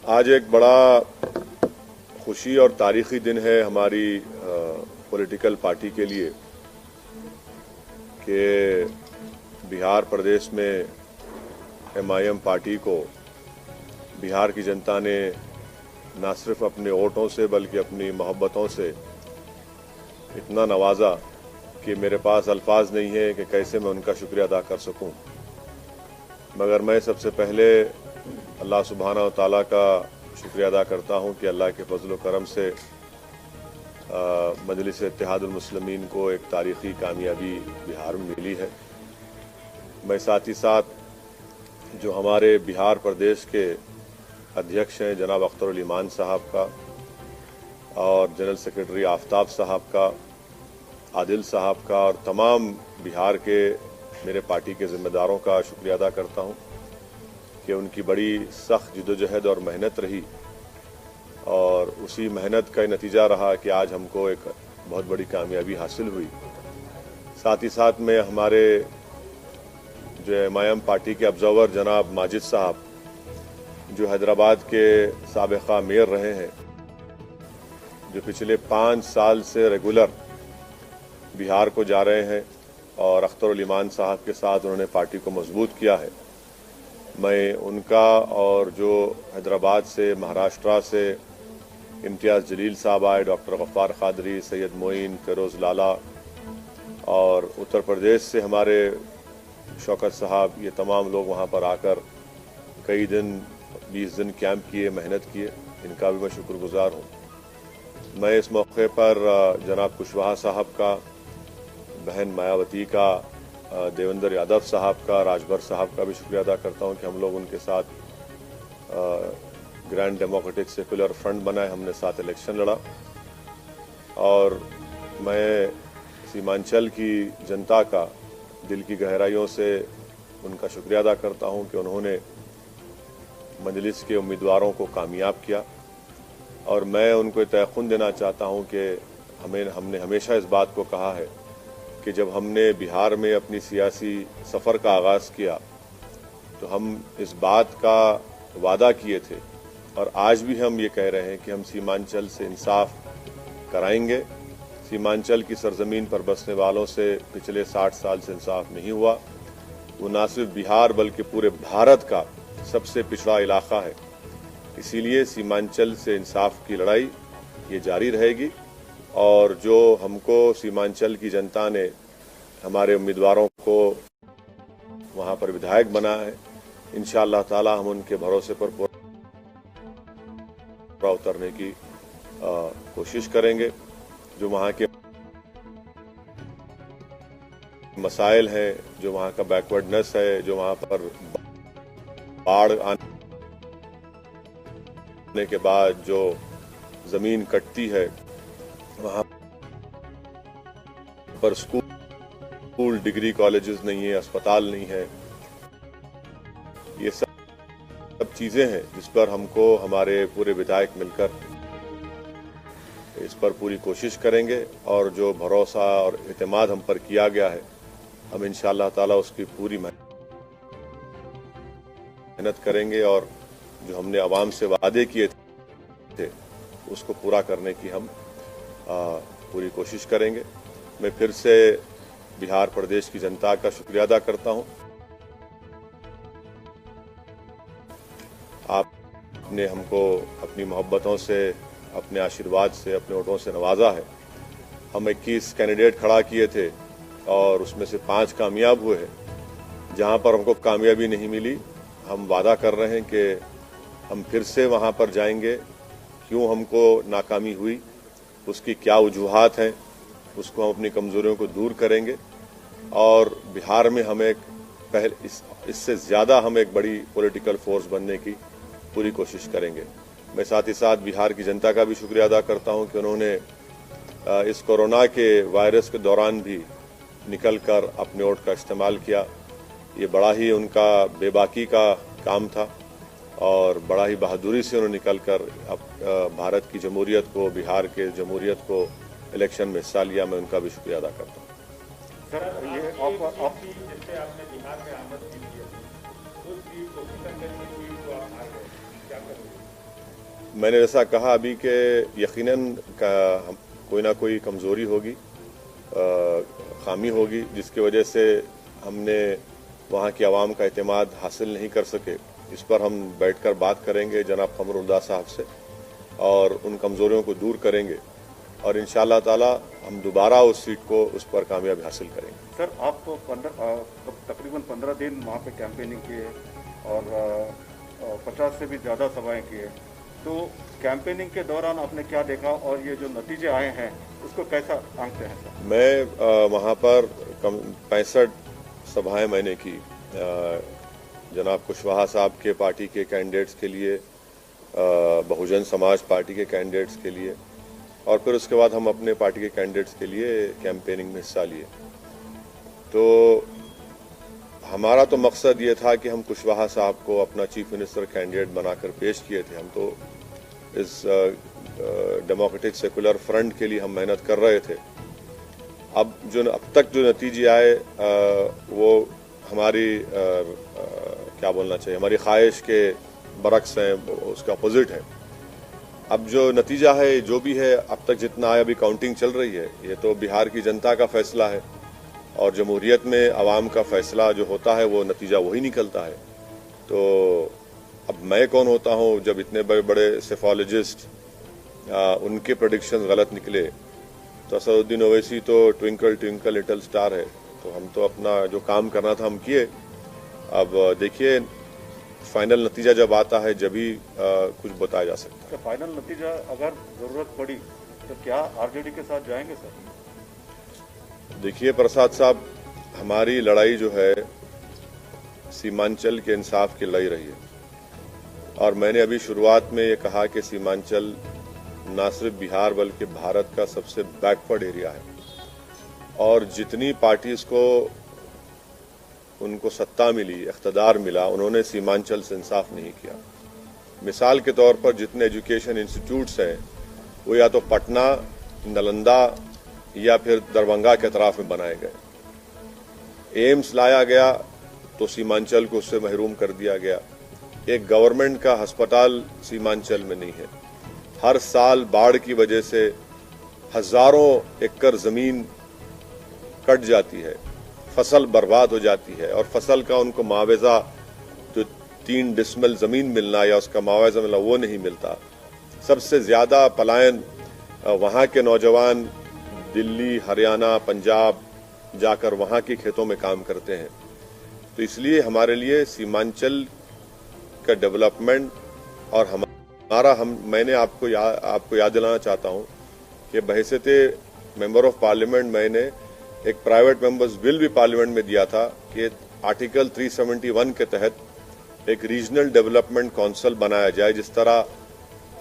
आज एक बड़ा खुशी और तारीखी दिन है हमारी पॉलिटिकल पार्टी के लिए कि बिहार प्रदेश में MIM पार्टी को बिहार की जनता ने न सिर्फ अपने वोटों से बल्कि अपनी मोहब्बतों से इतना नवाजा कि मेरे पास अल्फाज नहीं है कि कैसे मैं उनका शुक्रिया अदा कर सकूं। मगर मैं सबसे पहले अल्लाह सुब्हाना व तआला का शुक्रिया अदा करता हूं कि अल्लाह के फजल व करम से मजलिस इत्तेहादुल मुस्लिमीन को एक तारीखी कामयाबी बिहार में मिली है। मैं साथ ही साथ जो हमारे बिहार प्रदेश के अध्यक्ष हैं जनाब अख्तरुल ईमान साहब का और जनरल सेक्रेटरी आफ्ताब साहब का, आदिल साहब का और तमाम बिहार के मेरे पार्टी के जिम्मेदारों का शुक्रिया अदा करता हूं कि उनकी बड़ी सख्त जिद्दोजहद और मेहनत रही और उसी मेहनत का नतीजा रहा कि आज हमको एक बहुत बड़ी कामयाबी हासिल हुई। साथ ही साथ में हमारे जो MIM पार्टी के ऑब्जर्वर जनाब माजिद साहब जो हैदराबाद के साबिका मेयर रहे हैं, जो पिछले 5 साल से रेगुलर बिहार को जा रहे हैं और अख्तरुल ईमान साहब के साथ उन्होंने पार्टी को मजबूत किया है, मैं उनका और जो हैदराबाद से महाराष्ट्र से इम्तियाज़ जलील साहब आए, डॉक्टर गफ्फार कादरी, सैयद मोइन, फिरोज़ लाला और उत्तर प्रदेश से हमारे शौकत साहब, ये तमाम लोग वहाँ पर आकर कई दिन 20 दिन कैंप किए, मेहनत किए, इनका भी मैं शुक्रगुजार हूँ। मैं इस मौके पर जनाब कुशवाहा साहब का, बहन मायावती का, देवेंद्र यादव साहब का, राजभर साहब का भी शुक्रिया अदा करता हूं कि हम लोग उनके साथ ग्रैंड डेमोक्रेटिक सेकुलर फ्रंट बनाए, हमने साथ इलेक्शन लड़ा। और मैं सीमांचल की जनता का दिल की गहराइयों से उनका शुक्रिया अदा करता हूं कि उन्होंने मजलिस के उम्मीदवारों को कामयाब किया और मैं उनको तयक़ुन देना चाहता हूं कि हमने हमेशा इस बात को कहा है कि जब हमने बिहार में अपनी सियासी सफ़र का आगाज़ किया तो हम इस बात का वादा किए थे और आज भी हम ये कह रहे हैं कि हम सीमांचल से इंसाफ कराएंगे। सीमांचल की सरजमीन पर बसने वालों से पिछले 60 साल से इंसाफ नहीं हुआ। वो न सिर्फ बिहार बल्कि पूरे भारत का सबसे पिछड़ा इलाका है। इसीलिए सीमांचल से इंसाफ की लड़ाई ये जारी रहेगी और जो हमको सीमांचल की जनता ने हमारे उम्मीदवारों को वहां पर विधायक बनाया है, इंशाअल्लाह ताला हम उनके भरोसे पर पूरा उतरने की कोशिश करेंगे। जो वहां के मसाइल हैं, जो वहां का बैकवर्डनेस है, जो वहां पर बाढ़ आने के बाद जो जमीन कटती है, वहां पर स्कूल डिग्री कॉलेजेस नहीं है, अस्पताल नहीं है, ये सब चीजें हैं जिस पर हमको हमारे पूरे विधायक मिलकर इस पर पूरी कोशिश करेंगे और जो भरोसा और एतमाद हम पर किया गया है, हम इंशाअल्लाह ताला उसकी पूरी मेहनत करेंगे और जो हमने आवाम से वादे किए थे उसको पूरा करने की हम पूरी कोशिश करेंगे। मैं फिर से बिहार प्रदेश की जनता का शुक्रिया अदा करता हूं। आपने हमको अपनी मोहब्बतों से, अपने आशीर्वाद से, अपने वोटों से नवाजा है। हम 21 कैंडिडेट खड़ा किए थे और उसमें से 5 कामयाब हुए हैं। जहां पर हमको कामयाबी नहीं मिली, हम वादा कर रहे हैं कि हम फिर से वहां पर जाएंगे। क्यों हमको नाकामी हुई, उसकी क्या वजूहात हैं, उसको हम अपनी कमजोरियों को दूर करेंगे और बिहार में हम एक इससे ज़्यादा हम एक बड़ी पॉलिटिकल फोर्स बनने की पूरी कोशिश करेंगे। मैं साथ ही साथ बिहार की जनता का भी शुक्रिया अदा करता हूं कि उन्होंने इस कोरोना के वायरस के दौरान भी निकलकर अपने वोट का इस्तेमाल किया। ये बड़ा ही उनका बेबाकी का काम था और बड़ा ही बहादुरी से उन्होंने निकलकर भारत की जमहूरियत को, बिहार के जमहूरियत को इलेक्शन में हिस्सा लिया। मैं उनका भी शुक्रिया अदा करता हूँ। सर, ये जैसे आपने बिहार में आमद की थी, उस सीट को किसान जैसी सीट को आप हार गए, क्या करेंगे? मैंने जैसा कहा अभी कि यकीनन कोई ना कोई कमज़ोरी होगी, खामी होगी, जिसकी वजह से हमने वहाँ की आवाम का एतमाद हासिल नहीं कर सके। इस पर हम बैठकर बात करेंगे जनाब कमरुल्लाह साहब से और उन कमज़ोरियों को दूर करेंगे और इंशाअल्लाह ताला हम दोबारा उस सीट को उस पर कामयाबी हासिल करेंगे। सर, आप तो तकरीबन 15 दिन वहाँ पे कैंपेनिंग किए और 50 से भी ज़्यादा सभाएं किए, तो कैंपेनिंग के दौरान आपने क्या देखा और ये जो नतीजे आए हैं उसको कैसा आंकते हैं सर? मैं वहाँ पर 65 सभाएं मैंने की जनाब कुशवाहा साहब के पार्टी के कैंडिडेट्स के लिए, बहुजन समाज पार्टी के कैंडिडेट्स के लिए, और फिर उसके बाद हम अपने पार्टी के कैंडिडेट्स के लिए कैंपेनिंग में हिस्सा लिए। तो हमारा तो मकसद ये था कि हम कुशवाहा साहब को अपना चीफ मिनिस्टर कैंडिडेट बनाकर पेश किए थे। हम तो इस डेमोक्रेटिक सेकुलर फ्रंट के लिए हम मेहनत कर रहे थे। अब तक जो नतीजे आए वो हमारी क्या बोलना चाहिए, हमारी ख्वाहिश के बरक्स हैं, उसका अपोजिट है। अब जो नतीजा है जो भी है, अब तक जितना आया, अभी काउंटिंग चल रही है, ये तो बिहार की जनता का फैसला है और जमहूरियत में आवाम का फैसला जो होता है वो नतीजा वही निकलता है। तो अब मैं कौन होता हूँ जब इतने बड़े बड़े सेफोलॉजिस्ट उनके प्रेडिक्शन गलत निकले। तो असदुद्दीन ओवैसी तो ट्विंकल ट्विंकल लिटिल स्टार है। तो हम तो अपना जो काम करना था हम किए। अब देखिए फाइनल नतीजा जब आता है जब ही कुछ बताया जा सकता है। तो फाइनल नतीजा अगर जरूरत पड़ी तो क्या आरजेडी के साथ जाएंगे सर? देखिए प्रसाद साहब, हमारी लड़ाई जो है सीमांचल के इंसाफ की लड़ाई रही है और मैंने अभी शुरुआत में ये कहा कि सीमांचल न सिर्फ बिहार बल्कि भारत का सबसे बैकवर्ड एरिया है और जितनी पार्टीज को उनको सत्ता मिली, इख्तदार मिला, उन्होंने सीमांचल से इंसाफ नहीं किया। मिसाल के तौर पर जितने एजुकेशन इंस्टीट्यूट्स हैं वो या तो पटना, नालंदा या फिर दरभंगा के अतराफ में बनाए गए। एम्स लाया गया तो सीमांचल को उससे महरूम कर दिया गया। एक गवर्नमेंट का अस्पताल सीमांचल में नहीं है। हर साल बाढ़ की वजह से हजारों एकड़ जमीन कट जाती है, फसल बर्बाद हो जाती है और फसल का उनको मुआवजा, जो 3 डिसमिल जमीन मिलना या उसका मुआवजा मिलना, वो नहीं मिलता। सबसे ज्यादा पलायन वहां के नौजवान दिल्ली, हरियाणा, पंजाब जाकर वहां के खेतों में काम करते हैं। तो इसलिए हमारे लिए सीमांचल का डेवलपमेंट और मैंने आपको याद दिलाना चाहता हूं कि बहैसियते मेंबर ऑफ पार्लियामेंट मैंने एक प्राइवेट मेंबर्स बिल भी पार्लियामेंट में दिया था कि आर्टिकल 371 के तहत एक रीजनल डेवलपमेंट काउंसिल बनाया जाए, जिस तरह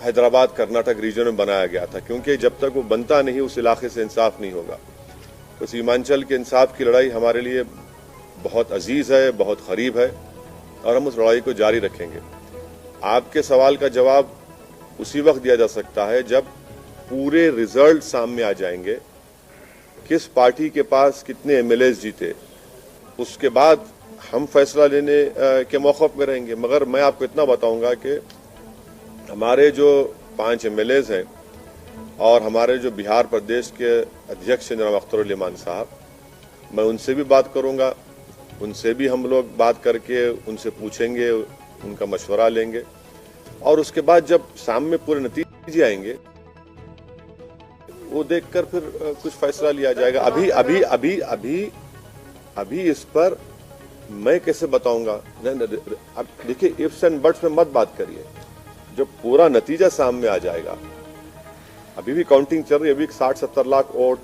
हैदराबाद कर्नाटक रीजन में बनाया गया था, क्योंकि जब तक वो बनता नहीं उस इलाके से इंसाफ नहीं होगा। तो सीमांचल के इंसाफ की लड़ाई हमारे लिए बहुत अजीज है, बहुत करीब है और हम उस लड़ाई को जारी रखेंगे। आपके सवाल का जवाब उसी वक्त दिया जा सकता है जब पूरे रिजल्ट सामने आ जाएंगे, किस पार्टी के पास कितने एमएलए जीते, उसके बाद हम फैसला लेने के मौक़िफ़ में रहेंगे। मगर मैं आपको इतना बताऊंगा कि हमारे जो 5 एमएलए हैं और हमारे जो बिहार प्रदेश के अध्यक्ष जनाब अख्तरुल साहब, मैं उनसे भी बात करूंगा, उनसे भी हम लोग बात करके उनसे पूछेंगे, उनका मशवरा लेंगे और उसके बाद जब सामने पूरे नतीजे आएंगे वो देखकर फिर कुछ फैसला लिया जाएगा। अभी इस पर मैं कैसे बताऊंगा? अब देखिए, इफ्स एंड बट्स में मत बात करिए। जब पूरा नतीजा सामने आ जाएगा, अभी भी काउंटिंग चल रही है, अभी 60-70 लाख वोट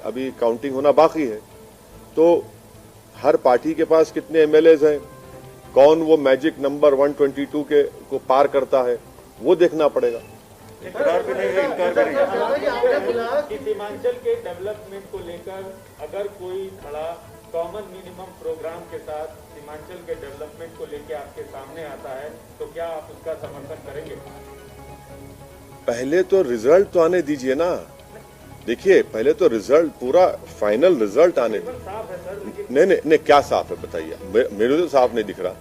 अभी काउंटिंग होना बाकी है। तो हर पार्टी के पास कितने एमएलए हैं, कौन वो मैजिक नंबर 122 को पार करता है, वो देखना पड़ेगा। इकरार भी नहीं है, इनकार भी नहीं है कि सीमांचल के डेवलपमेंट को लेकर अगर कोई बड़ा कॉमन मिनिमम प्रोग्राम के साथ सीमांचल के डेवलपमेंट को लेकर आपके सामने आता है तो क्या आप उसका समर्थन करेंगे? पहले तो रिजल्ट तो आने दीजिए ना। देखिए, पहले तो रिजल्ट, पूरा फाइनल रिजल्ट आने दीजिए। नहीं, क्या साफ है बताइए? मेरे तो साफ नहीं दिख रहा।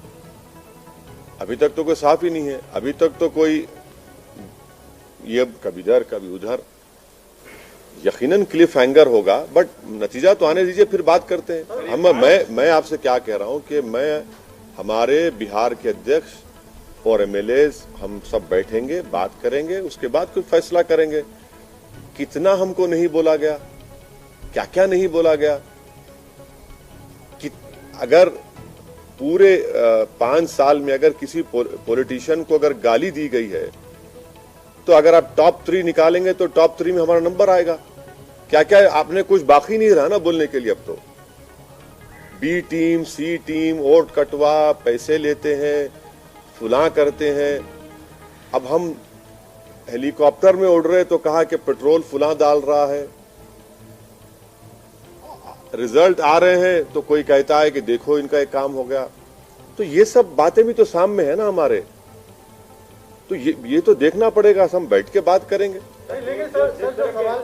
अभी तक तो कोई साफ ही नहीं है। अभी तक तो कोई ये कभी इधर कभी उधर, यकीनन क्लिफ हैंगर होगा, बट नतीजा तो आने दीजिए, फिर बात करते हैं। मैं आपसे क्या कह रहा हूं कि मैं हमारे बिहार के अध्यक्ष और एमएलएज हम सब बैठेंगे, बात करेंगे, उसके बाद कोई फैसला करेंगे। कितना हमको नहीं बोला गया, क्या क्या नहीं बोला गया, कि अगर पूरे 5 साल में अगर किसी पॉलिटिशियन को अगर गाली दी गई है तो अगर आप टॉप 3 निकालेंगे तो टॉप 3 में हमारा नंबर आएगा। क्या क्या आपने कुछ बाकी नहीं रहा ना बोलने के लिए। अब तो बी टीम, सी टीम, वोट कटवा, पैसे लेते हैं, फुला करते हैं। अब हम हेलीकॉप्टर में उड़ रहे तो कहा कि पेट्रोल फुला डाल रहा है, रिजल्ट आ रहे हैं तो कोई कहता है कि देखो इनका एक काम हो गया। तो ये सब बातें भी तो सामने है ना हमारे, तो ये तो देखना पड़ेगा। हम बैठ के बात करेंगे। लेकिन सर जो सवाल